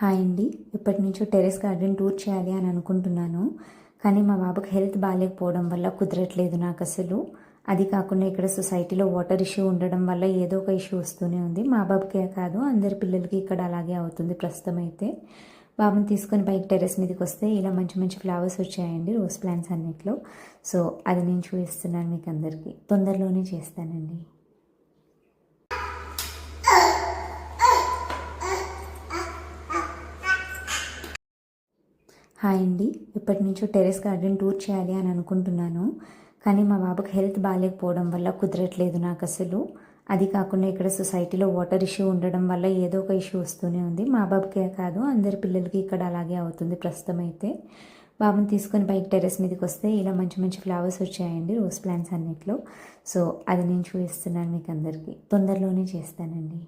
Hi అండి. ఇప్పటి నుంచో టెర్రస్ గార్డెన్ టూర్ చేయాలి అని అనుకుంటున్నాను. కానీ మా బాబుకి హెల్త్ బాగాలేకపోవడం వల్ల కుదరట్లేదు నాకు అసలు. అది కాకుండా ఇక్కడ సొసైటీలో వాటర్ ఇష్యూ ఉండడం వల్ల ఏదో ఒక ఇష్యూ వస్తూనే ఉంది. మా బాబుకే కాదు అందరి పిల్లలకి ఇక్కడ అలాగే అవుతుంది ప్రస్తుతం అయితే. బాబుని తీసుకొని బయట టెర్రస్ మీదకి వస్తే ఇలా మంచి మంచి ఫ్లవర్స్ వచ్చాయండి రోజ్ ప్లాంట్స్ అన్నిట్లో. సో అది నేను చూపిస్తున్నాను మీకు అందరికీ. తొందరలోనే చేస్తానండి. హాయ్ అండి. ఇప్పటి నుంచో టెర్రస్ గార్డెన్ టూర్ చేయాలి అని అనుకుంటున్నాను. కానీ మా బాబుకి హెల్త్ బాగాలేకపోవడం వల్ల కుదరట్లేదు నాకు అసలు. అది కాకుండా ఇక్కడ సొసైటీలో వాటర్ ఇష్యూ ఉండడం వల్ల ఏదో ఒక ఇష్యూ వస్తూనే ఉంది. మా బాబుకే కాదు అందరి పిల్లలకి ఇక్కడ అలాగే అవుతుంది ప్రస్తుతం అయితే. బాబుని తీసుకొని బయట టెర్రస్ మీదకి వస్తే ఇలా మంచి మంచి ఫ్లవర్స్ వచ్చాయండి రోజ్ ప్లాంట్స్ అన్నిట్లో. సో అది నేను చూపిస్తున్నాను మీకు అందరికీ. తొందరలోనే చేస్తానండి.